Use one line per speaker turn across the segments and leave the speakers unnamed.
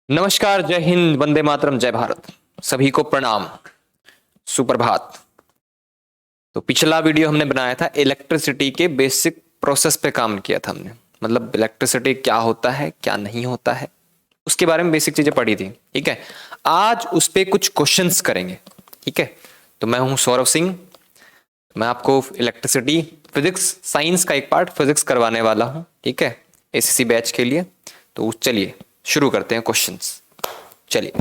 नमस्कार, जय हिंद, वंदे मातरम, जय भारत। सभी को प्रणाम, सुप्रभात। तो पिछला वीडियो हमने बनाया था इलेक्ट्रिसिटी के बेसिक प्रोसेस पे काम किया था हमने, मतलब इलेक्ट्रिसिटी क्या होता है क्या नहीं होता है उसके बारे में बेसिक चीजें पढ़ी थी। ठीक है, आज उस पे कुछ क्वेश्चंस करेंगे। ठीक है, तो मैं हूं सौरभ सिंह, मैं आपको इलेक्ट्रिसिटी फिजिक्स साइंस का एक पार्ट फिजिक्स करवाने वाला हूं। ठीक है, एसएससी बैच के लिए। तो चलिए शुरू करते हैं क्वेश्चंस। चलिए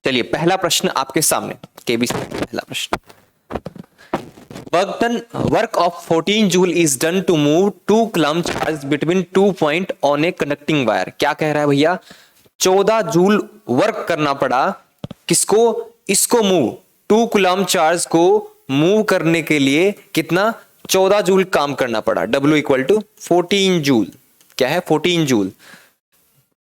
चलिए पहला प्रश्न आपके सामने, केबीसी पहला प्रश्न। Work of 14 joule is done to move 2 coulomb charge between 2 point on a connecting wire. क्या कह रहा है भैया? 14 जूल वर्क करना पड़ा किसको? इसको मूव 2 कूलम्ब चार्ज को मूव करने के लिए कितना? 14 जूल काम करना पड़ा। W equal to 14 joule. क्या है? 14 जूल।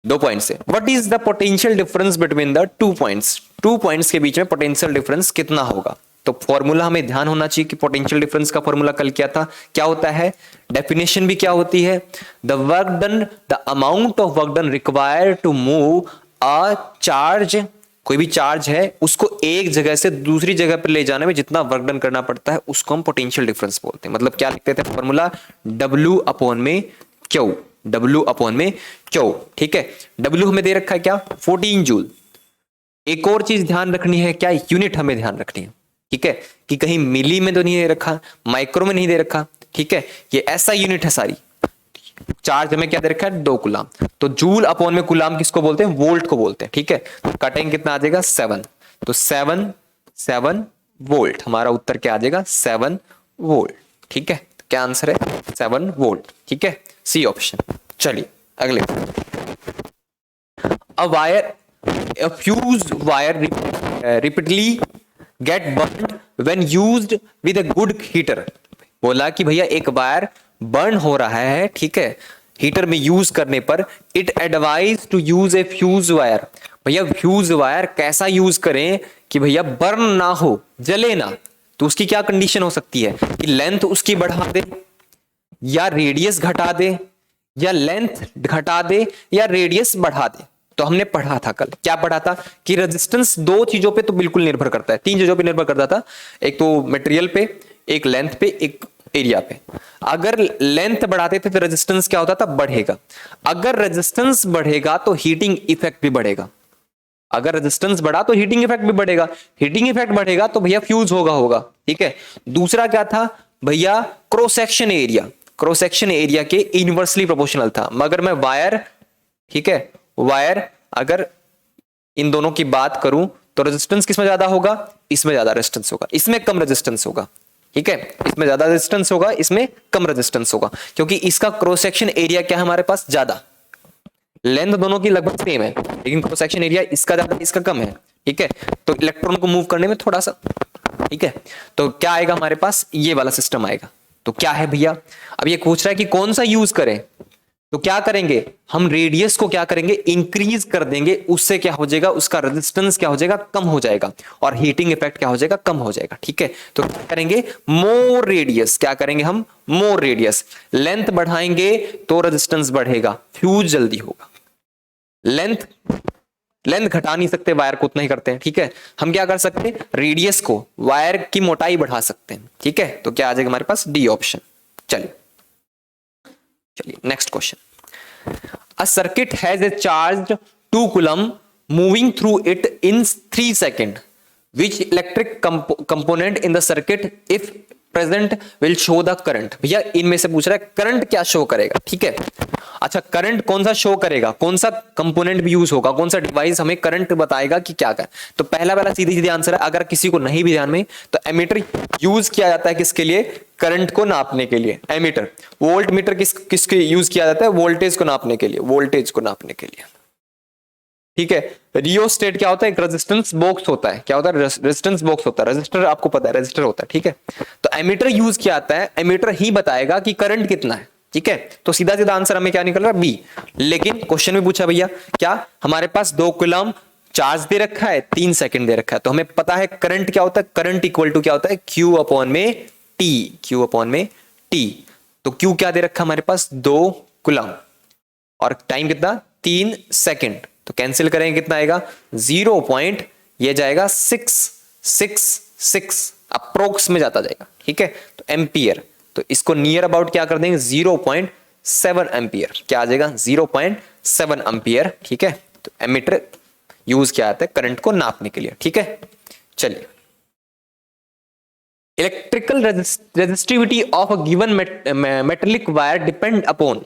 2 पॉइंट से what is the potential difference between the 2 points? 2 points के बीच में पोटेंशियल डिफरेंस कितना होगा? तो फॉर्मूला हमें ध्यान होना चाहिए कि पोटेंशियल डिफरेंस का फॉर्मूला कल क्या था, क्या होता है, डेफिनेशन भी क्या होती है? The work done, the amount of work done required to move a charge, कोई भी चार्ज है उसको एक जगह से दूसरी जगह पर ले जाने में जितना वर्क डन करना पड़ता है उसको हम पोटेंशियल डिफरेंस बोलते हैं। मतलब क्या लिखते थे फॉर्मूला? W अपॉन में Q, W अपॉन में Q। ठीक है, W हमें दे रखा है क्या? 14 जूल। एक और चीज ध्यान रखनी है, क्या? यूनिट हमें ध्यान रखनी है। ठीक है, कि कहीं मिली में तो नहीं दे रखा, माइक्रो में नहीं दे रखा। ठीक है, ये ऐसा यूनिट है सारी। चार्ज हमें क्या दे रखा है? 2 कूलम। तो जूल अपॉन में कूलम किसको बोलते हैं? वोल्ट को बोलते हैं। ठीक है, तो कटेंगे कितना आ जाएगा? 7। तो 7 वोल्ट। हमारा उत्तर क्या आ जाएगा? 7 वोल्ट। ठीक है, तो क्या आंसर है? 7 वोल्ट। ठीक है, सी ऑप्शन। चलिए अगले। A wire, a fused wire repeatedly get burned when used with a good heater। बोला कि भैया एक वायर बर्न हो रहा है, ठीक है, हीटर में यूज करने पर it advise to use a fuse wire. भैया फ्यूज वायर कैसा यूज करें कि भैया बर्न ना हो, जले ना? तो उसकी क्या कंडीशन हो सकती है कि लेंथ उसकी बढ़ा दे या रेडियस घटा दे, या लेंथ घटा दे या रेडियस बढ़ा दे। तो हमने पढ़ा था कल, क्या पढ़ा था कि रेजिस्टेंस 2 चीजों पे तो बिल्कुल निर्भर करता है, 3 चीजों पे निर्भर करता था। एक तो मटेरियल पे, एक लेंथ पे, एक एरिया पे। अगर लेंथ बढ़ाते थे तो रेजिस्टेंस क्या होता था? बढ़ेगा। अगर रेजिस्टेंस बढ़ेगा तो हीटिंग इफेक्ट भी बढ़ेगा। अगर रेजिस्टेंस बढ़ा तो हीटिंग इफेक्ट भी बढ़ेगा। हीटिंग इफेक्ट बढ़ेगा तो भैया फ्यूज होगा। ठीक है, दूसरा क्या था भैया? Cross section area. Cross section area के इनवर्सली प्रोपोर्शनल था। मगर मैं वायर, ठीक है, वायर अगर इन दोनों की बात करूं तो रेजिस्टेंस किसमें ज्यादा होगा? इसमें ज्यादा रेजिस्टेंस होगा, इसमें कम रेजिस्टेंस होगा। ठीक है, इसमें ज्यादा रेजिस्टेंस होगा, इसमें कम रेजिस्टेंस होगा, क्योंकि इसका क्रॉस सेक्शन एरिया क्या है हमारे पास? ज्यादा। लेंथ दोनों की लगभग सेम है, लेकिन क्रॉस सेक्शन एरिया इसका ज्यादा इसका कम है। ठीक है, तो इलेक्ट्रॉन को मूव करने में थोड़ा सा, ठीक है, तो क्या आएगा हमारे पास? ये वाला सिस्टम आएगा। तो क्या है भैया? अब ये पूछ रहा है कि कौन सा यूज करें, तो क्या करेंगे हम? रेडियस को क्या करेंगे? इंक्रीज कर देंगे। उससे क्या हो जाएगा? उसका रेजिस्टेंस क्या हो जाएगा? कम हो जाएगा, और हीटिंग इफेक्ट क्या हो जाएगा? कम हो जाएगा। ठीक है, तो क्या करेंगे? मोर रेडियस। क्या करेंगे हम? मोर रेडियस। लेंथ बढ़ाएंगे तो रेजिस्टेंस बढ़ेगा, फ्यूज जल्दी होगा। लेंथ घटा नहीं सकते, वायर को उतना ही करते हैं। ठीक है, हम क्या कर सकते हैं? रेडियस को, वायर की मोटाई बढ़ा सकते हैं। ठीक है, तो क्या आ जाएगा हमारे पास? D option. चलिए next question. A circuit has a charge 2 coulomb moving through it in 3 second. Which electric component in the circuit if present will show the current. भैया इनमें से पूछ रहा है करंट क्या शो करेगा। ठीक है, अच्छा करंट कौन सा शो करेगा, कौन सा कंपोनेंट भी यूज होगा, कौन सा डिवाइस हमें करंट बताएगा कि क्या कर। तो पहला वाला सीधी सीधी आंसर है। अगर किसी को नहीं भी ध्यान में, तो एमीटर यूज किया जाता है किसके लिए? करंट को नापने के लिए। एमीटर, वोल्ट मीटर किसके यूज किया जाता है? वोल्टेज को नापने के लिए, वोल्टेज को नापने के लिए। ठीक है, रियोस्टेट क्या होता है? एक रेजिस्टेंस बॉक्स होता है। क्या होता है? रेजिस्टेंस बॉक्स होता है। रजिस्टर आपको पता है, रजिस्टर होता है। ठीक है, तो एमीटर यूज किया जाता है, एमीटर ही बताएगा कि करंट कितना है। ठीक है, तो सीधा सीधा आंसर हमें क्या निकल रहा है? बी। लेकिन क्वेश्चन में पूछा भैया क्या हमारे पास 2 कूलम चार्ज दे रखा है, 3 सेकंड दे रखा है, तो हमें पता है करंट क्या होता है? करंट इक्वल टू क्या होता है? Q अपॉन में T। Q अपॉन में T। तो Q क्या दे रखा हमारे पास 2 कूलम और टाइम कितना 3 सेकेंड, तो कैंसिल करेंगे कितना आएगा 0 पॉइंट, ये जाएगा 666 अप्रोक्स में जाता जाएगा, ठीक है। तो एम्पियर, तो इसको नियर अबाउट क्या कर देंगे 0.7 एम्पियर, क्या आ जाएगा 0.7 एम्पियर, ठीक है। तो एमीटर यूज किया जाता है करंट को नापने के लिए, ठीक है। चलिए, electrical resistivity of a given metallic wire depend upon,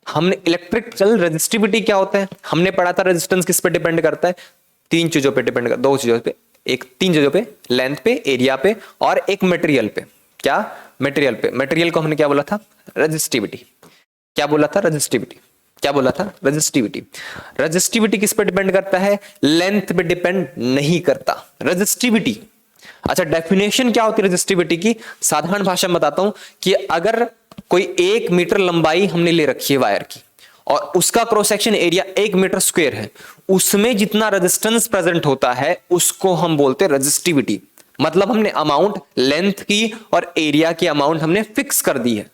हमने इलेक्ट्रिकल रेजिस्टिविटी क्या होता है हमने पढ़ा था, रेजिस्टेंस किस पे डिपेंड करता है, 3 चीजों पे डिपेंड करता है, 2 चीजों पे, 3 चीजों पे, लेंथ पे, एरिया पे और एक मटेरियल पे। क्या मटेरियल पे, मटेरियल को हमने क्या बोला था रेजिस्टिविटी, क्या बोला था रेजिस्टिविटी, क्या बोला था रेजिस्टिविटी। रेजिस्टिविटी किस पे डिपेंड करता है, लेंथ पे डिपेंड नहीं करता रेजिस्टिविटी। अच्छा, डेफिनेशन क्या होती है रेजिस्टिविटी की, साधारण भाषा में बताता हूं कि अगर कोई 1 मीटर लंबाई हमने ले रखी है वायर की और उसका cross section area 1 metre square है, उसमें जितना रेजिस्टेंस प्रेजेंट होता है उसको हम बोलते हैं रेजिस्टिविटी। मतलब हमने अमाउंट लेंथ की और एरिया की अमाउंट हमने फिक्स कर दी है।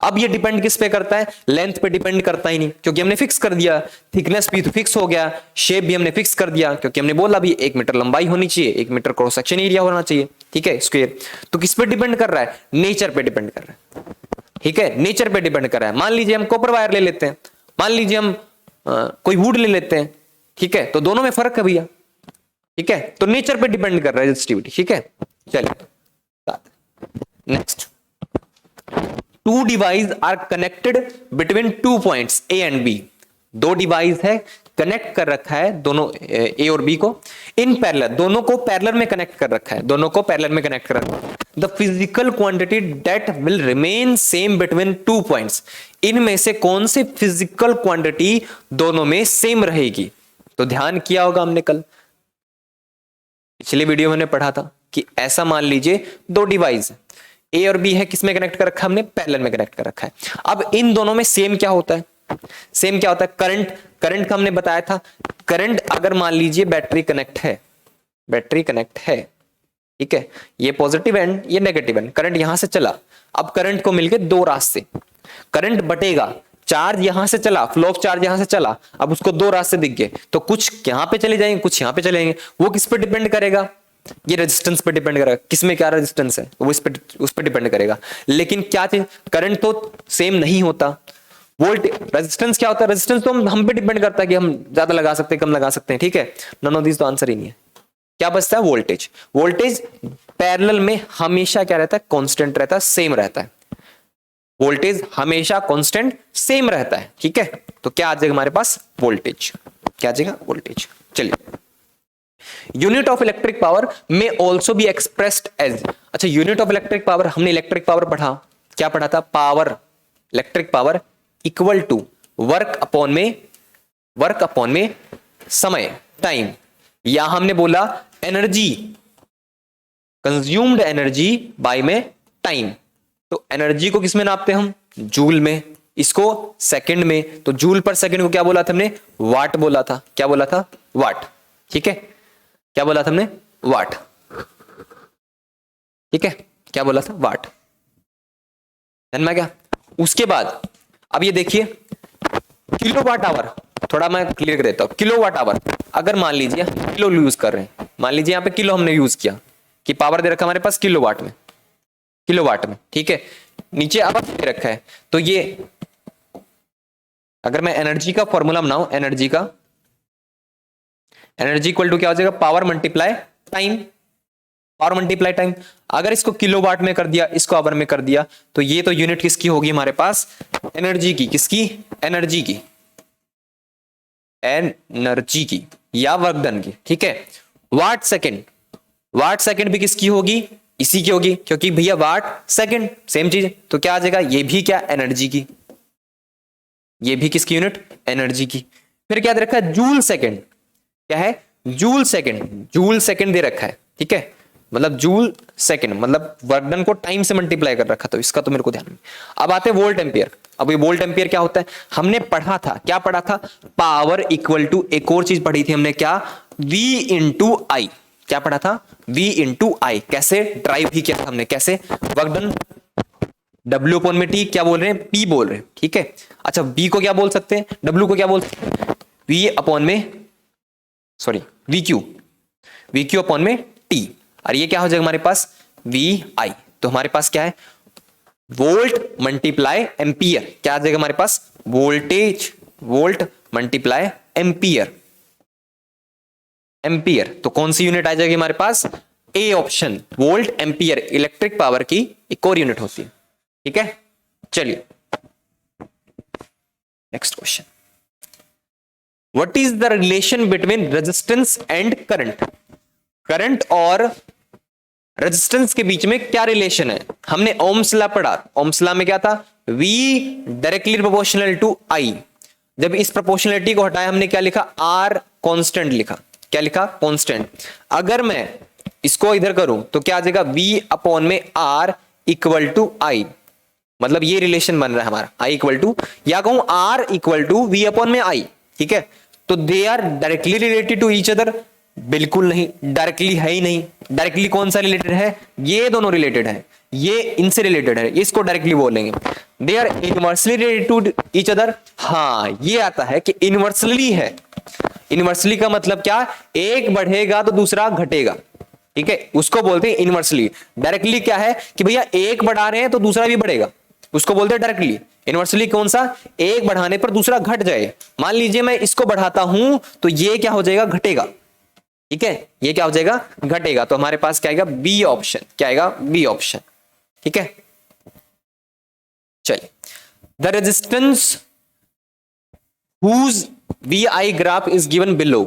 अब ये डिपेंड किस पे करता है, लेंथ पे डिपेंड करता ही नहीं, क्योंकि हमने फिक्स कर दिया, थिकनेस भी तो फिक्स हो गया, शेप भी हमने फिक्स कर दिया, क्योंकि हमने बोला भी 1 मीटर लंबाई होनी चाहिए, 1 मीटर क्रॉस सेक्शन एरिया होना चाहिए, ठीक है, स्क्वायर। तो किस पे डिपेंड कर रहा है, नेचर पे डिपेंड कर रहा है, ठीक है, नेचर पे डिपेंड कर रहा है। मान लीजिए हम कॉपर वायर ले लेते हैं, मान लीजिए हम कोई वुड ले लेते हैं, ठीक है, तो दोनों में फर्क है भैया, ठीक है, तो नेचर पे डिपेंड कर रहा है रेजिस्टिविटी, ठीक है। चलिए next, 2 device are connected between 2 points A and B, 2 device है कनेक्ट कर रखा है दोनों ए और बी को इन पैरेलल, दोनों को पैरेलल में कनेक्ट कर रखा है, दोनों को पैरेलल में कनेक्ट कर रखा है। The physical quantity that will remain same between 2 points, इनमें से कौन सी फिजिकल क्वांटिटी दोनों में सेम रहेगी। तो ध्यान किया होगा हमने कल पिछले वीडियो में पढ़ा था कि ऐसा मान लीजिए 2 डिवाइस ए और बी है, किसमें कनेक्ट कर रखा है हमने, पैरेलल में कनेक्ट कर रखा है। अब इन दोनों में सेम क्या होता है, सेम क्या होता है, करंट, करंट का हमने बताया था, करंट अगर मान लीजिए बैटरी कनेक्ट है, बैटरी कनेक्ट है, ठीक है, ये पॉजिटिव एंड ये नेगेटिव एंड, करंट यहां से चला, अब करंट को मिलके 2 रास्ते, करंट बटेगा, चार्ज यहां से चला, फ्लो ऑफ चार्ज यहां से चला, अब उसको 2 रास्ते दिख गए, तो कुछ यहां पे चले जाएंगे, कुछ यहां पे चले जाएंगे, वो किस पे डिपेंड करेगा, ये रेजिस्टेंस पे डिपेंड करेगा, किसमें क्या रेजिस्टेंस है वो उस पे डिपेंड करेगा। लेकिन क्या चीज, करंट तो सेम नहीं होता, वोल्टेज, रेजिस्टेंस क्या होता है, रेजिस्टेंस तो हम पे डिपेंड करता है कि हम ज्यादा लगा सकते हैं कम लगा सकते हैं, ठीक है, नन ऑफ दिस तो आंसर ही नहीं है। क्या बचता है, वोल्टेज, वोल्टेज पैरेलल में हमेशा क्या रहता है, कांस्टेंट रहता है, सेम रहता है, वोल्टेज हमेशा कांस्टेंट सेम रहता है, ठीक है। तो क्या आ जाएगा हमारे पास, वोल्टेज, क्या आ जाएगा, वोल्टेज। चलिए, unit of electric power may also be expressed as, अच्छा यूनिट ऑफ इलेक्ट्रिक पावर, हमने इलेक्ट्रिक पावर पढ़ा, क्या पढ़ा था, power, electric power equal to work upon में समय, टाइम, या हमने बोला एनर्जी, कंज्यूम्ड एनर्जी बाय में टाइम। तो एनर्जी को किस में नापते हैं हम, जूल में, इसको सेकंड में, तो जूल पर सेकंड को क्या बोला था हमने, वाट बोला था, क्या बोला था, वाट, ठीक है, क्या बोला था हमने, वाट, ठीक है, क्या बोला था, वाट, ध्यान में क्या। उसके बाद अब ये देखिए किलोवाट आवर, थोड़ा मैं क्लियर कर देता हूं, किलोवाट आवर, अगर मान लीजिए किलो यूज कर रहे हैं, मान लीजिए यहां पे किलो हमने यूज किया कि पावर दे रखा हमारे पास किलोवाट में, किलोवाट में, ठीक है, नीचे आवर दे रखा है, तो ये अगर मैं एनर्जी का फॉर्मूला बनाऊं, एनर्जी का, एनर्जी इक्वल टू क्या हो जाएगा, power multiply time, power multiply time. अगर इसको किलोवाट में कर दिया, इसको आवर में कर दिया, तो ये तो यूनिट किसकी होगी हमारे पास, एनर्जी की, किसकी, एनर्जी की, एनर्जी की या वर्क डन की, ठीक है। वाट सेकंड, वाट सेकंड भी किसकी होगी, इसी की होगी, क्योंकि भैया वाट सेकंड सेम चीज है, तो क्या आ जाएगा, ये भी क्या, एनर्जी की, ये भी किसकी यूनिट, एनर्जी की। फिर क्या दे रखा है, जूल सेकंड, क्या है, जूल सेकंड, जूल सेकंड दे रखा है, ठीक है, मतलब जूल सेकंड मतलब वर्क डन को टाइम से मल्टीप्लाई कर रखा, तो इसका तो मेरे को ध्यान नहीं। अब आते हैं वोल्ट एम्पियर। अब ये वोल्ट एम्पियर क्या होता है, हमने पढ़ा था, क्या पढ़ा था, पावर इक्वल टू, एक और चीज पढ़ी थी हमने, क्या, V इंटू आई, क्या पढ़ा था, V इंटू आई, कैसे ड्राइव ही किया था हमने, कैसे, वर्क डन W अपॉन में T क्या बोल रहे हैं, P बोल रहे हैं, ठीक है। अच्छा V को क्या बोल सकते हैं, W को क्या बोल सकते हैं, V अपॉन में सॉरी VQ अपॉन में T, और ये क्या हो जाएगा हमारे पास VI। तो हमारे पास क्या है, वोल्ट मल्टीप्लाई एम्पियर, क्या आ जाएगा हमारे पास वोल्ट मल्टीप्लाई एम्पियर। तो कौन सी यूनिट आ जाएगी हमारे पास, A option, volt ampere electric power की एक और यूनिट होती है, ठीक है। चलिए next question, what is the relation between resistance and current और रेजिस्टेंस के बीच में क्या रिलेशन है। हमने ओम्स लॉ पढ़ा, ओम्स लॉ में क्या था, V directly proportional to I। जब इस प्रोपोर्शनलिटी को हटाया हमने क्या लिखा, R कांस्टेंट लिखा, क्या लिखा, कांस्टेंट। अगर मैं इसको इधर करूं तो क्या आ जाएगा, V अपॉन में R इक्वल टू I, मतलब ये रिलेशन बन रहा है हमारा, I इक्वल टू, या कहूं R equal to V upon में I, ठीक है। तो they are directly related to each other, बिल्कुल नहीं, डायरेक्टली है ही नहीं। डायरेक्टली कौन सा रिलेटेड है, ये दोनों रिलेटेड है, ये इनसे रिलेटेड है, इसको डायरेक्टली बोलेंगे। They are inversely related to each other, हाँ ये आता है कि इनवर्सली है। इनवर्सली का मतलब क्या, एक बढ़ेगा तो दूसरा घटेगा, ठीक है, उसको बोलते हैं इनवर्सली। डायरेक्टली क्या है कि भैया एक बढ़ा रहे हैं तो दूसरा भी बढ़ेगा, उसको बोलते हैं डायरेक्टली। इनवर्सली कौन सा, एक बढ़ाने पर दूसरा घट जाए। मान लीजिए मैं इसको बढ़ाता हूं तो ये क्या हो जाएगा, घटेगा, ठीक है, ये क्या हो जाएगा, घटेगा। तो हमारे पास क्या आएगा, बी ऑप्शन, क्या आएगा, बी ऑप्शन, ठीक है। चलिए, the resistance whose VI graph is given below,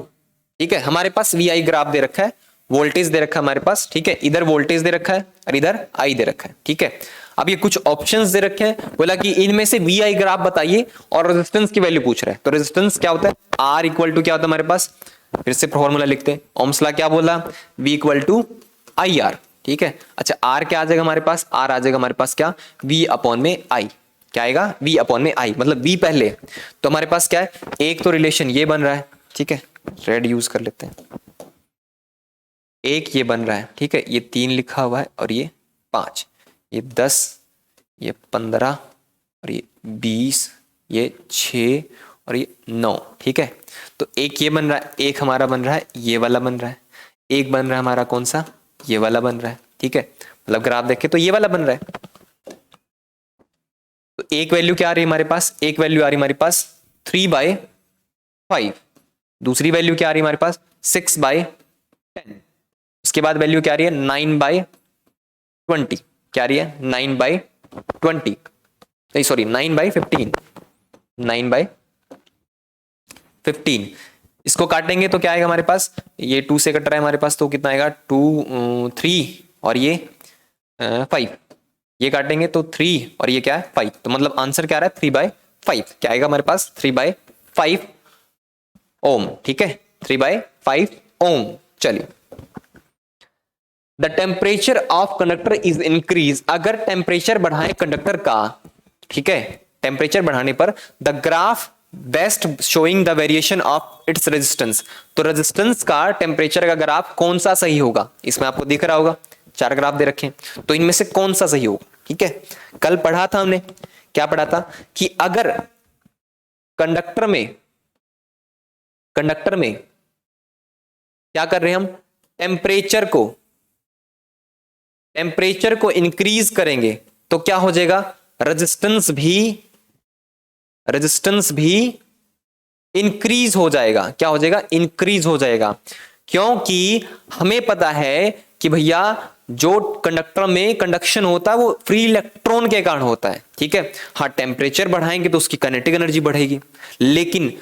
ठीक है। हमारे पास VI ग्राफ दे रखा है, वोल्टेज दे रखा है हमारे पास, ठीक है, इधर वोल्टेज दे रखा है और इधर I दे रखा है, ठीक है। अब ये कुछ ऑप्शंस दे रखे हैं, बोला कि इनमें से VI ग्राफ बताइए और रेजिस्टेंस की वैल्यू पूछ रहा है। तो रेजिस्टेंस क्या होता है, R इक्वल टू क्या होता है हमारे पास, फिर से फॉर्मूला लिखते हैं, ओम्स लॉ क्या बोला, V इक्वल टू IR, ठीक है। अच्छा R क्या आ जाएगा हमारे पास, R आ जाएगा हमारे पास क्या, V अपॉन में I, क्या आएगा, V अपॉन में I, मतलब V पहले। तो हमारे पास क्या है, एक तो रिलेशन ये बन रहा है, ठीक है, रेड यूज कर लेते हैं, एक ये बन रहा है, ठीक है, ये 3 लिखा हुआ है और ये 5, ये 10, ये 15 और ये 20, ये 6 और ये 9, ठीक है। तो एक ये बन रहा है, एक हमारा बन रहा है ये वाला बन रहा है, एक बन रहा है हमारा कौन सा, ये वाला बन रहा है, ठीक है। मतलब ग्राफ देखें तो ये वाला बन रहा है। तो एक वैल्यू क्या आ रही है हमारे पास, एक वैल्यू आ रही है हमारे पास 3/5, दूसरी वैल्यू क्या आ रही है हमारे पास 6/10, उसके बाद वैल्यू क्या आ रही है 9/20, क्या आ रही है 9/20, नहीं सॉरी 9/15, 9/15। इसको काटेंगे तो क्या आएगा हमारे पास, ये 2 से कट रहा है हमारे पास, तो कितना आएगा 2 3 और ये 5, ये काटेंगे तो 3 और ये क्या है 5, तो मतलब आंसर क्या आ रहा है 3/5, क्या आएगा हमारे पास 3/5 ओम, ठीक है, 3/5 ओम। चलिए, the temperature of conductor is increase, अगर टेम्परेचर बढ़ाए कंडक्टर का, ठीक है, टेम्परेचर बढ़ाने पर the graph best showing the variation of its resistance, तो रेजिस्टेंस का टेम्परेचर का ग्राफ कौन सा सही होगा, इसमें आपको दिख रहा होगा 4 ग्राफ दे रखे हैं, तो इनमें से कौन सा सही होगा, ठीक है। कल पढ़ा था हमने, क्या पढ़ा था कि अगर कंडक्टर में क्या कर रहे हैं हम, टेम्परेचर को इंक्रीज करेंगे तो क्या हो जाएगा, रेजिस्टेंस भी इंक्रीज हो जाएगा, क्या हो जाएगा, इंक्रीज हो जाएगा। क्योंकि हमें पता है कि भैया जो कंडक्टर में कंडक्शन होता है वो फ्री इलेक्ट्रॉन के कारण होता है, ठीक है। हाँ टेम्परेचर बढ़ाएंगे तो उसकी काइनेटिक एनर्जी बढ़ेगी, लेकिन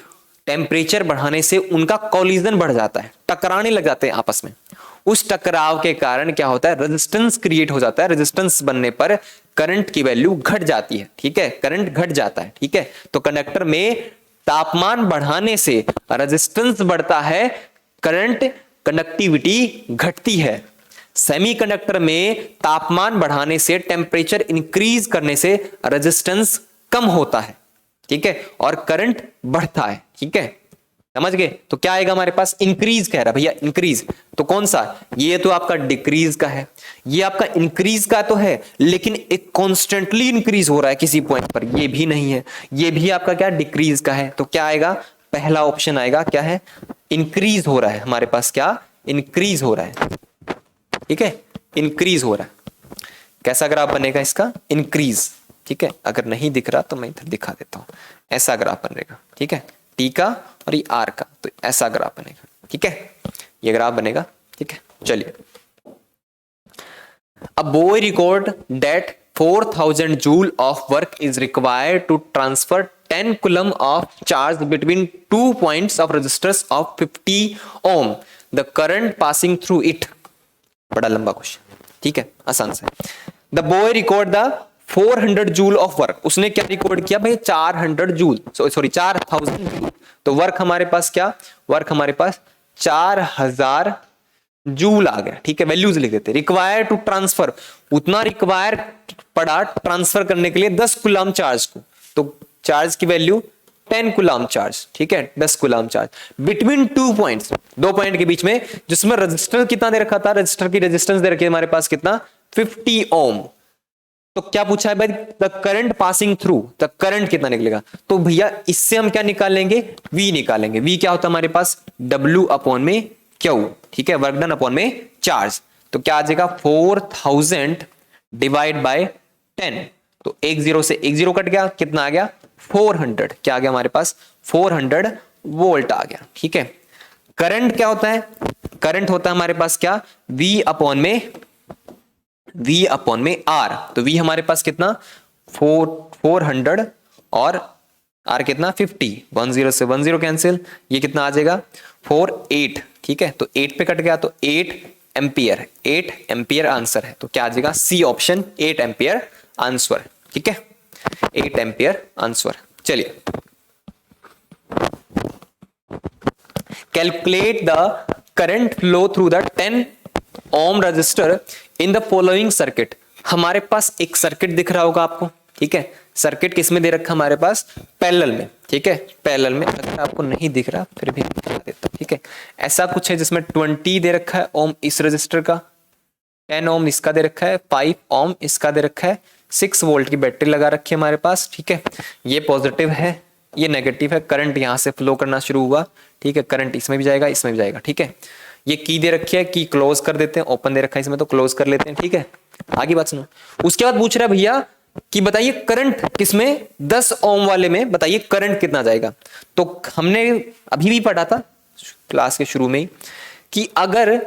टेम्परेचर बढ़ाने से उनका कोलिजन बढ़ जाता है, टकराने लग जाते हैं आपस में। उस टकराव के कारण क्या होता है, रेजिस्टेंस क्रिएट हो जाता है, रेजिस्टेंस बनने पर करंट की वैल्यू घट जाती है, ठीक है, करंट घट जाता है, ठीक है। तो कंडक्टर में तापमान बढ़ाने से रेजिस्टेंस बढ़ता है, करंट कंडक्टिविटी घटती है। सेमीकंडक्टर में तापमान बढ़ाने से, टेम्परेचर इंक्रीज करने से रेजिस्टेंस कम होता है, ठीक है, और करंट बढ़ता है, ठीक है। समझ गए? तो क्या आएगा हमारे पास, इंक्रीज कह रहा भैया, इंक्रीज। तो कौन सा, ये तो आपका डिक्रीज का है, ये आपका इंक्रीज का तो है, लेकिन एक कॉन्स्टेंटली इंक्रीज हो रहा है किसी पॉइंट पर, ये भी नहीं है। ये भी आपका क्या, डिक्रीज का है। तो क्या आएगा, पहला ऑप्शन आएगा, क्या है, इंक्रीज हो रहा है हमारे पास, क्या, इंक्रीज हो रहा है। ठीक है, इंक्रीज हो रहा है। कैसा ग्राफ बनेगा इसका, इंक्रीज। ठीक है, अगर नहीं दिख रहा तो मैं इधर दिखा देता हूं, ऐसा ग्राफ बनेगा। ठीक है, टी का और ये आर का, तो ऐसा ग्राफ बनेगा। ठीक है, ये ग्राफ बनेगा। ठीक है, चलिए। A boy record that 4000 joule of work is required to transfer 10 coulomb of charge between 2 points of resistors of 50 ohm. The current passing through it. बड़ा लंबा क्वेश्चन, ठीक है, आसान से। The boy record the 400 joule of work. उसने क्या record किया भाई, 400 जूल, सॉरी 4000 जूल। तो वर्क हमारे पास क्या, वर्क हमारे पास 4000 जूल आ गया। ठीक है, वैल्यूज लिख देते। रिक्वायर टू ट्रांसफर, उतना रिक्वायर पड़ा ट्रांसफर करने के लिए 10 कुलाम चार्ज को। तो चार्ज की वैल्यू 10 कुलाम चार्ज। ठीक है, 10 coulomb charge between 2 points, 2 point के बीच में, जिसमें रजिस्टर कितना दे रखा था, रजिस्टर की रेजिस्टेंस दे रखी है हमारे पास कितना, 50 ओम। तो क्या पूछा है भाई, the current passing through, the current कितना निकलेगा। तो भैया इससे हम क्या निकालेंगे, V निकालेंगे। V क्या होता है हमारे पास, W अपॉन में Q। ठीक है, वर्क डन अपॉन में चार्ज। तो क्या आ जाएगा, 4000 डिवाइड बाय 10। तो 1 0 से 1 0 कट गया, कितना आ गया, 400। क्या आ गया हमारे पास, 400 वोल्ट आ गया। ठीक है, करंट क्या होता है, करंट होता है हमारे पास क्या, V अपॉन में R। तो V हमारे पास कितना, 400 और R कितना, 50। 1 0 से 1 0 कैंसिल, ये कितना आ जाएगा, 8। ठीक है, तो 8 पे कट गया, तो 8 एम्पियर, 8 एम्पियर आंसर है। तो क्या आ जाएगा, सी ऑप्शन, 8 एम्पियर आंसर। ठीक है, 8 एम्पियर आंसर। चलिए, calculate the current flow through the 10 ohm resistor in the following circuit. हमारे पास एक सर्किट दिख रहा होगा आपको। ठीक है, सर्किट किसमें दे रखा हमारे पास, पैरेलल में। ठीक है, पैरेलल में। अगर आपको नहीं दिख रहा फिर भी बता देता हूं। ठीक है, ऐसा कुछ है जिसमें 20 दे रखा है ओम इस रजिस्टर का, 10 ओम इसका दे रखा है, 5 ओम इसका दे रखा है, 6 वोल्ट की बैटरी लगा रखी है हमारे पास। ठीक है, ये पॉजिटिव है, ये नेगेटिव है। करंट यहां से फ्लो करना शुरू हुआ। ठीक है, करंट इसमें भी जाएगा, इसमें भी जाएगा। ठीक है, ये की दे रखी है, की क्लोज कर देते हैं, ओपन दे रखा है इसमें तो क्लोज कर लेते हैं। ठीक है, आगे बात सुनो। उसके बाद पूछ रहा है भैया कि बताइए करंट किसमें, 10 ओम वाले में बताइए करंट कितना जाएगा। तो हमने अभी भी पढ़ा था क्लास के शुरू में ही कि अगर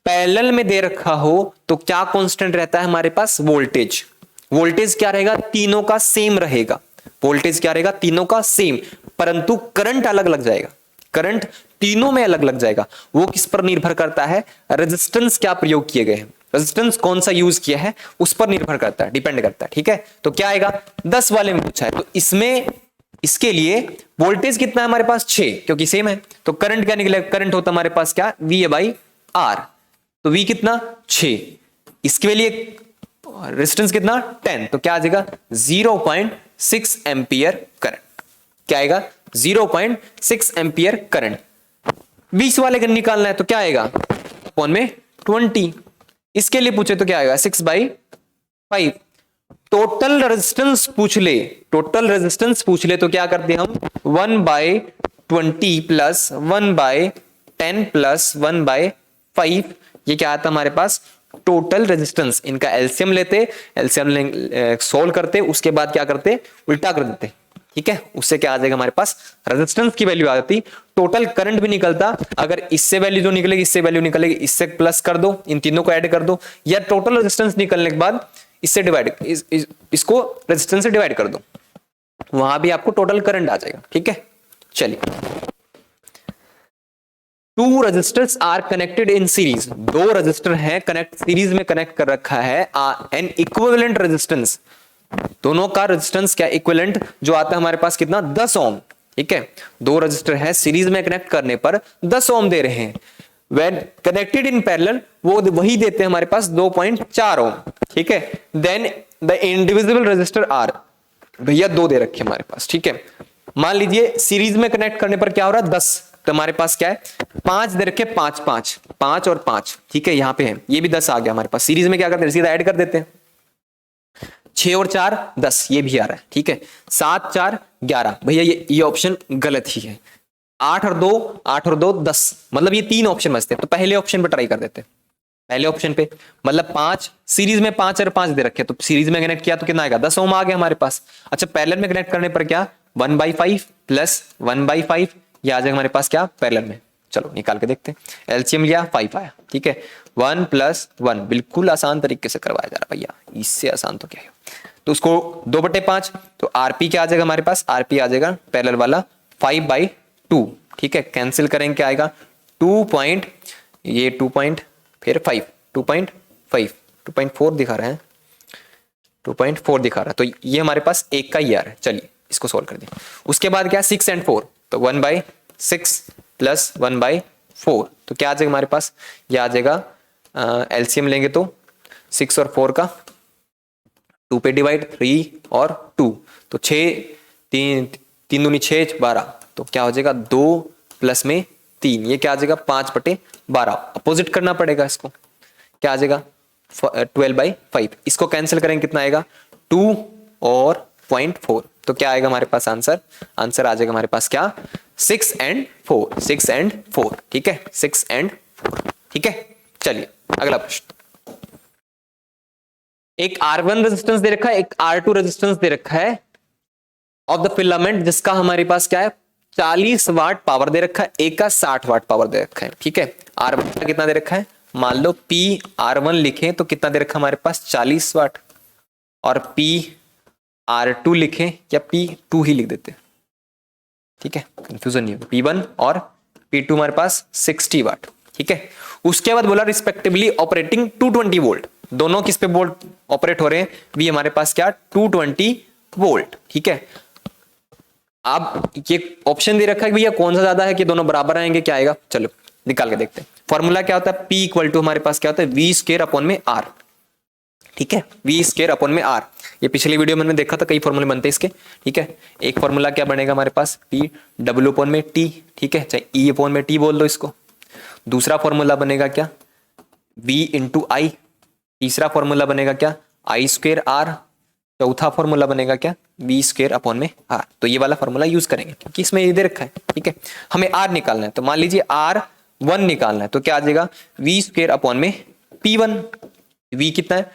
पैरेलल में दे रखा हो तो क्या कांस्टेंट रहता है हमारे पास, वोल्टेज। वोल्टेज क्या रहेगा, तीनों का सेम रहेगा। वोल्टेज क्या रहेगा, तीनों का सेम, परंतु करंट अलग लग जाएगा। करंट तीनों में अलग लग जाएगा। वो किस पर निर्भर करता है, रेजिस्टेंस क्या प्रयोग किए गए हैं, रेजिस्टेंस कौन सा यूज किया है उस पर निर्भर करता है, डिपेंड करता है। ठीक है, तो क्या आएगा, 10 वाले में पूछा है तो इसमें, इसके लिए वोल्टेज कितना है हमारे पास, 6, क्योंकि सेम है। तो करंट क्या निकलेगा, करंट होता हमारे पास क्या, V बाई R। तो V कितना, 6, इसके लिए रेजिस्टेंस कितना, 10। तो क्या आ जाएगा, 0.6 एम्पियर करंट। क्या आएगा, 0.6 एम्पियर करंट। 20 वाले का निकालना है तो क्या आएगा, अपॉन में 20। इसके लिए पूछे तो क्या आएगा, 6/5। टोटल रेजिस्टेंस पूछ ले, टोटल रेजिस्टेंस पूछ ले तो क्या करते हम, 1/20 प्लस 1/10 प्लस 1/5। ये क्या आता हमारे पास, टोटल रेजिस्टेंस। इनका एलसीएम लेते, एलसीएम सोल्व करते, उसके बाद क्या करते, उल्टा कर देते। ठीक है, उससे क्या आ जाएगा हमारे पास, रेजिस्टेंस की वैल्यू आ जाती, टोटल करंट भी निकलता। अगर इससे वैल्यू जो निकलेगी, इससे वैल्यू निकलेगी, इससे प्लस कर दो, इन तीनों को ऐड कर दो, या टोटल रेजिस्टेंस निकलने के बाद इससे डिवाइड, इसको रेजिस्टेंस से डिवाइड कर दो, वहां भी आपको टोटल करंट आ जाएगा। ठीक है, चलिए। 2 resistors are connected in series. 2 resistor हैं कनेक्ट, सीरीज में कनेक्ट कर रखा है। एन इक्विवेलेंट रेजिस्टेंस, दोनों का रेजिस्टेंस क्या, इक्विवेलेंट जो आता है हमारे पास कितना, 10 ओम। ठीक है, 2 रजिस्टर है, सीरीज में कनेक्ट करने पर 10 ओम दे रहे हैं। व्हेन कनेक्टेड इन पैरेलल वो वही देते हैं हमारे पास 2.4 ओम। ठीक है, then the individual resistor are, भैया 2 दे रखे हमारे पास। ठीक है, मान लीजिए सीरीज में कनेक्ट करने पर क्या हो रहा है, 10, तो हमारे पास क्या है, 5 दे रखे, 5 5 5 और 5, ठीक है, यहाँ पे है, ये भी 10 आ गया हमारे पास। सीरीज में क्या करते हैं, सीधा ऐड कर देते हैं, 6 और 4 10, ये भी आ रहा है, ठीक है, 7 4 11, भैया ये ऑप्शन गलत ही है। 8 और 2 10, मतलब ये 3 ऑप्शन बचते हैं, तो पहले ऑप्शन पे ट्राई कर देते हैं, पहले ऑप्शन पे, मतलब 5 सीरीज में 5 और 5 दे रखे, तो सीरीज में कनेक्ट किया तो कितना आएगा, 10 ओम आ गया हमारे पास। अच्छा पैरेलल में कनेक्ट करने पर क्या, 1/5 प्लस 1/5, ये आ जाएगा हमारे पास क्या, पैरेलल में। चलो निकाल के देखते हैं, एलसीएम लिया 5 आया, ठीक है, 1 + 1, बिल्कुल आसान तरीके से करवाया जा रहा भैया, इससे आसान तो क्या है। तो उसको 2/5, तो आरपी क्या आ जाएगा हमारे पास, आरपी आ जाएगा पैरेलल वाला 5/2, ठीक है, कैंसिल करेंगे क्या आएगा, 2 ये 2 फिर 5 2.5 2.4 दिखा रहा है, 2.4 दिखा रहा है, तो ये हमारे पास एक का ही आ रहा है। चलिए इसको सोल्व कर दें। उसके बाद क्या, 6 और 4, तो 1/6 प्लस 1/4, तो क्या आ जाएगा हमारे पास, ये आ जाएगा एलसीएम लेंगे तो 6 और 4 का 2 पे डिवाइड, 3 और 2, तो 6 3 दूनी 6 12, तो क्या हो जाएगा 2 प्लस में 3, ये क्या आ जाएगा 5/12, अपोजिट करना पड़ेगा इसको, क्या आ जाएगा 12/5, इसको कैंसिल करेंगे कितना आएगा 2 और 0.4, तो क्या आएगा हमारे पास आंसर, आंसर आ जाएगा हमारे पास क्या 6 और 4, 6 और 4, ठीक है, 6 और 4, ठीक है। चलिए अगला प्रश्न, एक R1 रेजिस्टेंस दे रखा है, एक R2 रेजिस्टेंस दे रखा है ऑफ द फिलामेंट, जिसका हमारे पास क्या है 40 वाट पावर दे रखा है, एक का 60 वाट पावर दे रखा है, ठीक है। R1 का कितना दे रखा है, मान लो PR1 लिखें तो कितना दे रखा है हमारे पास 40 वाट, और PR2 लिखें या P2 ही लिख देते हैं, ठीक है, कंफ्यूजन नहीं होगा, P1 और P2 हमारे पास 60 वाट, ठीक है। उसके बाद बोला रिस्पेक्टिवली ऑपरेटिंग 220 वोल्ट, दोनों किस पे वोल्ट ऑपरेट हो रहे हैं, भी हमारे पास क्या 220 वोल्ट, ठीक है। अब ये ऑप्शन दे रखा है भैया कौन सा ज्यादा है, कि दोनों बराबर आएंगे, क्या आएगा, चलो निकाल के देखते हैं। फॉर्मूला क्या होता है, P = हमारे पास क्या होता है V²/R, ठीक है, V²/R, ये पिछली वीडियो में मैंने देखा था, कई फॉर्मूले बनते हैं इसके, ठीक है। एक फॉर्मूला क्या बनेगा हमारे पास P/W/T, ठीक है, चाहे E/T बोल दो इसको। दूसरा फॉर्मूला बनेगा क्या V/I, तीसरा फॉर्मूला बनेगा क्या I²R, चौथा फॉर्मूला बनेगा क्या V²/R, तो ये वाला फॉर्मूला यूज करेंगे क्योंकि इसमें ये दे रखा है, ठीक है। हमें R निकालना है, तो मान लीजिए R1 निकालना है, तो क्या आ जाएगा V²/P1, V कितना है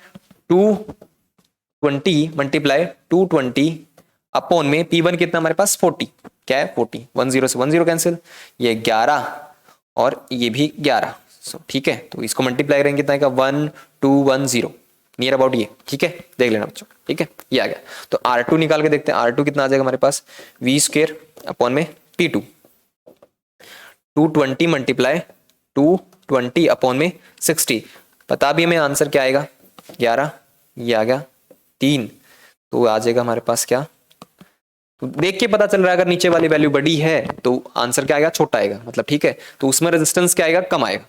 220 × 220 P1 कितना हमारे पास 40, क्या है 40, 10 से 10 कैंसिल, ये 11 और ये भी 11, ठीक है, तो इसको मल्टीप्लाई करेंगे कितना आएगा 1210, नियर अबाउट ये, ठीक है, देख लेना बच्चों, ठीक है, ये आ गया। तो R2 निकाल के देखते हैं, R2 कितना आ जाएगा हमारे पास V²/P2, 220 × 220 60, पता भी हमें आंसर क्या आएगा 11, ये आ गया 3, तो आ जाएगा हमारे पास क्या, तो देख के पता चल रहा है अगर नीचे वाली वैल्यू बड़ी है तो आंसर क्या आएगा छोटा आएगा, मतलब ठीक है, तो उसमें रेजिस्टेंस क्या आएगा कम आएगा,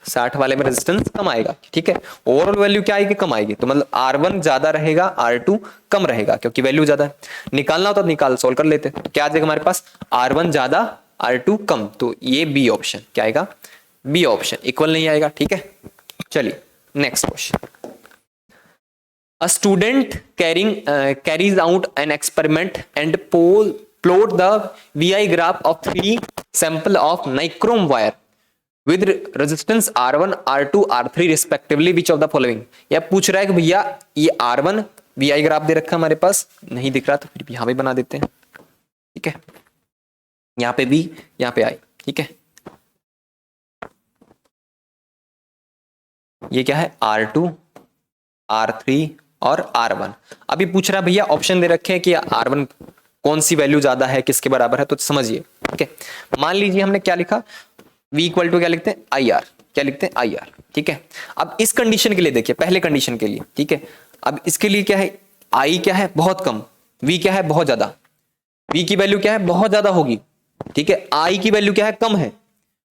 60 वाले में रेजिस्टेंस कम आएगा, ठीक है। ओवरऑल वैल्यू क्या आएगी कम आएगी, तो मतलब R1 ज्यादा रहेगा R2 कम रहेगा, क्योंकि वैल्यू ज्यादा है। निकालना हो तो निकाल सोल्व कर लेते हैं, तो क्या आ जाएगा हमारे पास R1 ज्यादा R2 कम, तो ये बी ऑप्शन क्या आएगा, बी ऑप्शन, इक्वल नहीं आएगा, ठीक है। चलिए next question, a student carries out an experiment and plot the VI graph of 3 sample of nichrome wire with resistance R1 R2 R3 respectively, which of the following, यह पूछ रहा है कि भैया ये R1 VI ग्राफ दे रखा है हमारे पास, नहीं दिख रहा तो फिर यहां पे बना देते हैं, ठीक है, यहाँ पे V यहाँ पे I, ठीक है, ये क्या है R2 R3 और R1। अभी पूछ रहा है भैया ऑप्शन दे रखे हैं कि R1 कौन सी वैल्यू ज्यादा है किसके बराबर है, तो समझिए, ठीक है। मान लीजिए हमने क्या लिखा V = क्या लिखते हैं IR, क्या लिखते हैं IR, ठीक है। अब इस कंडीशन के लिए देखिए, पहले कंडीशन के लिए, ठीक है, अब इसके लिए क्या है I क्या है बहुत कम, V क्या है बहुत ज्यादा, V की वैल्यू क्या है बहुत ज्यादा होगी, ठीक है, I की वैल्यू क्या है कम है,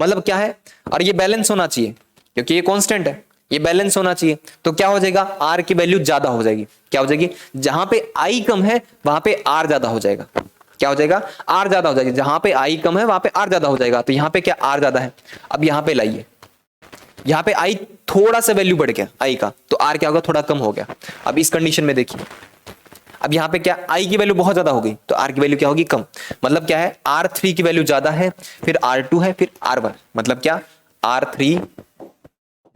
मतलब क्या है, और ये बैलेंस होना चाहिए क्योंकि ये कांस्टेंट है, ये बैलेंस होना चाहिए, तो क्या हो जाएगा R की वैल्यू ज्यादा हो जाएगी, क्या हो जाएगी, जहां पे I कम है वहां पे R ज्यादा हो जाएगा, क्या हो जाएगा, आर ज्यादा हो जाएगा, जहां पे आई कम है वहां पे आर ज्यादा हो जाएगा, तो यहाँ पे क्या आर ज्यादा है। अब यहाँ पे लाइए, यहाँ पे आई थोड़ा सा वैल्यू बढ़ गया आई का, तो आर क्या होगा, थोड़ा कम हो गया। अब इस कंडीशन में देखिए, अब यहाँ पे क्या आई की वैल्यू बहुत ज्यादा हो गई, तो आर की वैल्यू क्या होगी, कम। मतलब क्या है, R3 की वैल्यू ज्यादा है, फिर R2 है, फिर R1, मतलब क्या, R3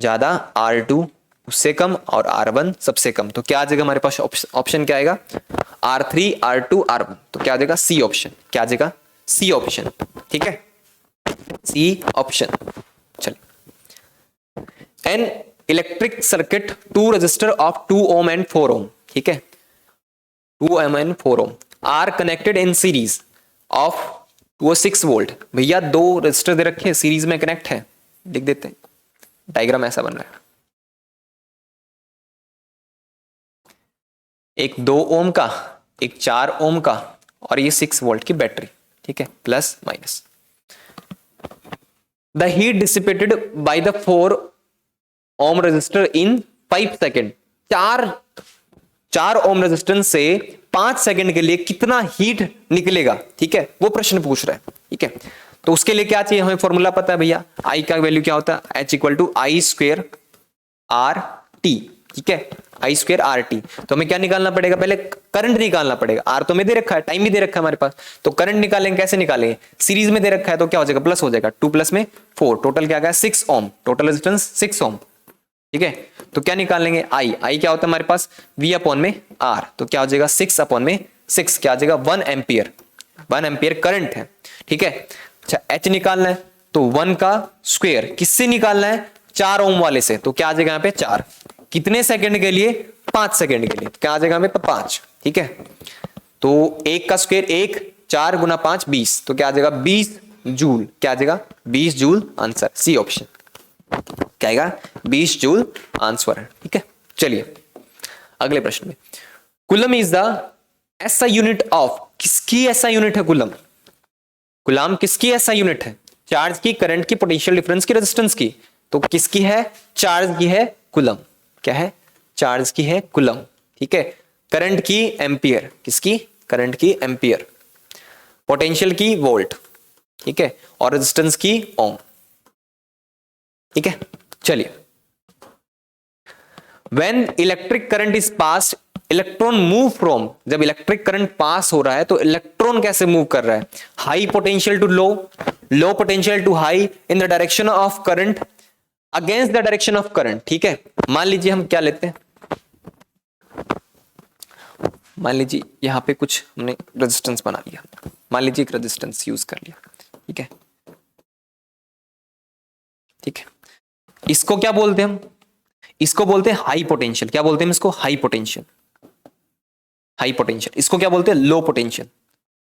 ज्यादा, R2 उससे कम और R1 सबसे कम। तो क्या आ जाएगा हमारे पास ऑप्शन क्या आएगा, R3 R2 R1, तो क्या आ जाएगा, सी ऑप्शन। क्या आ जाएगा, सी ऑप्शन। ठीक है, सी ऑप्शन। चलिए, an electric circuit 2 resistor of 2 ohm and 4 ohm, ठीक है, 2 ohm and 4 ohm are connected in series of to 6 volt. भैया 2 रजिस्टर दे रखे हैं, सीरीज में कनेक्ट है, लिख देते हैं, डायग्राम ऐसा बन रहा है, एक 2 ओम का, एक 4 ओम का, और ये 6 वोल्ट की बैटरी, ठीक है, plus minus. The heat dissipated by the 4 ohm resistor in 5 second, 4 ohm resistance से 5 सेकंड के लिए कितना हीट निकलेगा, ठीक है, वो प्रश्न पूछ रहा है। ठीक है, तो उसके लिए क्या चाहिए, हमें फॉर्मूला पता है भैया, आई का वैल्यू क्या होता है, H equal to I square R T. ठीक है, आई स्क्वेयर आर टी। तो हमें क्या निकालना पड़ेगा, पहले करंट निकालना पड़ेगा, आर तो में दे रखा है, टाइम भी दे रखा है हमारे पास, तो करंट निकालेंगे, कैसे निकालेंगे, सीरीज में दे रखा है तो क्या हो जाएगा, प्लस हो जाएगा, 2 प्लस में 4, टोटल क्या गया 6 ओम, टोटल रेजिस्टेंस 6 ओम। ठीक है, तो क्या निकाल लेंगे, आई क्या होता है हमारे पास, V अपॉन में R, तो क्या हो जाएगा 6 अपॉन में 6, क्या आ जाएगा 1 एम्पियर, 1 एम्पियर करंट है। ठीक है, अच्छा H निकालना है, तो 1 का स्क्वायर किससे निकालना है, 4 ओम वाले से, तो क्या आ जाएगा यहाँ पे 4, कितने सेकंड के लिए, 5 सेकंड के लिए, तो क्या आ जाएगा हमें 5। ठीक है, तो 1 का स्क्वायर 1, 4 गुना 5 20, तो क्या आ जाएगा 20 जूल, क्या आ जाएगा 20 जूल, आंसर सी ऑप्शन। क्या आएगा 20 जूल आंसर है। ठीक है, चलिए अगले प्रश्न में, कूलम इज द ऐसा यूनिट ऑफ, किसकी ऐसा यूनिट है कूलम, कूलम किसकी ऐसा यूनिट है, चार्ज की, करंट की, पोटेंशियल डिफरेंस की, रेजिस्टेंस की, तो किसकी है, चार्ज की है कूलम। क्या है, चार्ज की है कूलम। ठीक है, करंट की एम्पियर, किसकी, करंट की एम्पियर, पोटेंशियल की वोल्ट, ठीक है, और रेजिस्टेंस की ओम। ठीक है, चलिए, when electric current is pass electron move from, जब इलेक्ट्रिक करंट पास हो रहा है तो इलेक्ट्रॉन कैसे मूव कर रहा है, high potential to low, low potential to high, in the direction of current, against the direction of current. ठीक है, मान लीजिए हम क्या लेते हैं, मान लीजिए यहां पे कुछ हमने रेजिस्टेंस बना लिया, मान लीजिए एक रेजिस्टेंस यूज कर लिया। ठीक है, ठीक है, इसको क्या बोलते हैं हम, इसको बोलते हैं हाई पोटेंशियल। क्या बोलते हैं इसको, हाई पोटेंशियल, हाई पोटेंशियल। इसको क्या बोलते हैं, लो पोटेंशियल,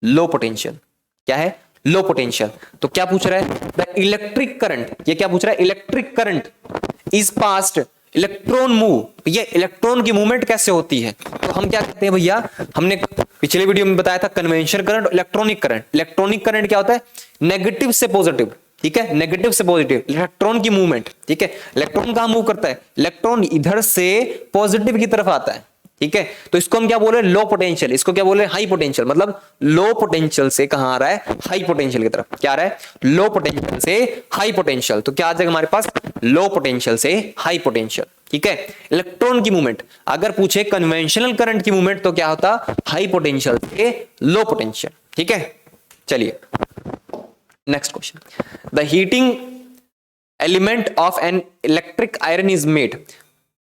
लो पोटेंशियल। क्या है, लो पोटेंशियल। तो क्या पूछ रहा है, द इलेक्ट्रिक करंट, ये क्या पूछ रहा है, electric current is past electron move, ये इलेक्ट्रॉन की मूवमेंट कैसे होती है, तो हम क्या कहते हैं भैया, हमने पिछले वीडियो में बताया था conventional current, electronic current. Electronic current क्या होता है, नेगेटिव से पॉजिटिव, ठीक है, नेगेटिव से पॉजिटिव, इलेक्ट्रॉन की मूवमेंट। ठीक है, इलेक्ट्रॉन कहां मूव करता है, इलेक्ट्रॉन इधर से पॉजिटिव की तरफ आता है। ठीक है, तो इसको हम क्या बोल रहे हैं, लो पोटेंशियल, इसको क्या बोल रहे हैं, हाई पोटेंशियल। मतलब लो पोटेंशियल से कहां आ रहा है, हाई पोटेंशियल की तरफ। क्या आ रहा है, लो पोटेंशियल से हाई पोटेंशियल। तो क्या आ जाएगा हमारे पास, लो पोटेंशियल से हाई पोटेंशियल। ठीक है, इलेक्ट्रॉन की मूवमेंट, अगर पूछे कन्वेंशनल करंट की मूवमेंट तो क्या होता, हाई पोटेंशियल से लो पोटेंशियल। ठीक है, चलिए next question, the heating element of an electric iron is made,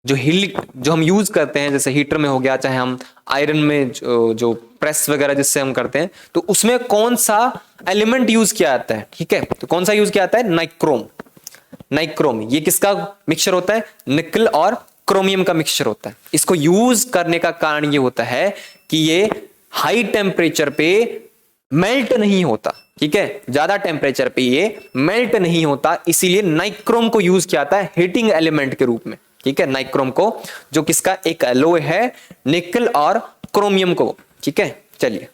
जो हम यूज करते हैं, जैसे हीटर में हो गया, चाहे हम आयरन में जो प्रेस वगैरह जिससे हम करते हैं, तो उसमें कौन सा एलिमेंट यूज किया जाता है। ठीक है, तो कौन सा यूज किया जाता है, नाइक्रोम। नाइक्रोम ये किसका मिक्सचर होता है, निकल और क्रोमियम का मिक्सचर होता है। इसको यूज करने का कारण ये होता है कि ये हाई टेम्परेचर पे मेल्ट नहीं होता। ठीक है, ज्यादा टेम्परेचर पे ये मेल्ट नहीं होता, इसीलिए नाइक्रोम को यूज किया जाता है हीटिंग एलिमेंट के रूप में। ठीक है, नाइक्रोम को, जो किसका एक एलॉय है निकल और क्रोमियम को। ठीक है, चलिए,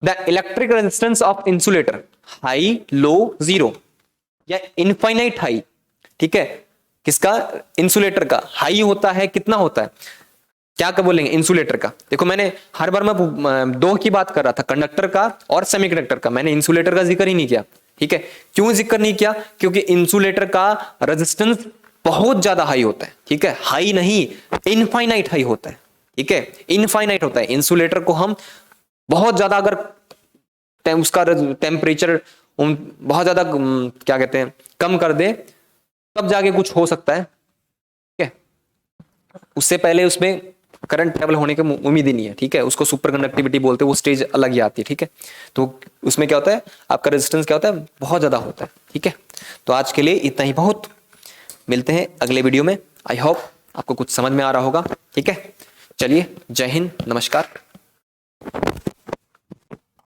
the electric resistance of insulator high, low, zero या इनफाइनाइट हाई। ठीक है, किसका, इंसुलेटर का हाई होता है, कितना होता है क्या क्या बोलेंगे इंसुलेटर का। देखो मैंने हर बार मैं दो की बात कर रहा था, कंडक्टर का और सेमीकंडक्टर का, मैंने इंसुलेटर का जिक्र ही नहीं किया। ठीक है, क्यों जिक्र नहीं किया? क्योंकि इंसुलेटर का रेजिस्टेंस बहुत ज्यादा हाई होता है। ठीक है, हाई नहीं, इनफाइनाइट हाई होता है। ठीक है, इनफाइनाइट होता है। इंसुलेटर को हम बहुत ज्यादा अगर उसका टेम्परेचर बहुत ज्यादा क्या कहते हैं कम कर दे, तब जाके कुछ हो सकता है। ठीक है, उससे पहले उसमें करंट ट्रेवल होने की उम्मीद ही नहीं है। ठीक है, उसको सुपर कंडक्टिविटी बोलते हैं, वो स्टेज अलग ही आती है। ठीक है, तो उसमें क्या होता है, आपका रेजिस्टेंस क्या होता है, बहुत ज्यादा होता है। ठीक है, तो आज के लिए इतना ही बहुत, मिलते हैं अगले वीडियो में। आई होप आपको कुछ समझ में आ रहा होगा। ठीक है, चलिए, जय हिंद, नमस्कार।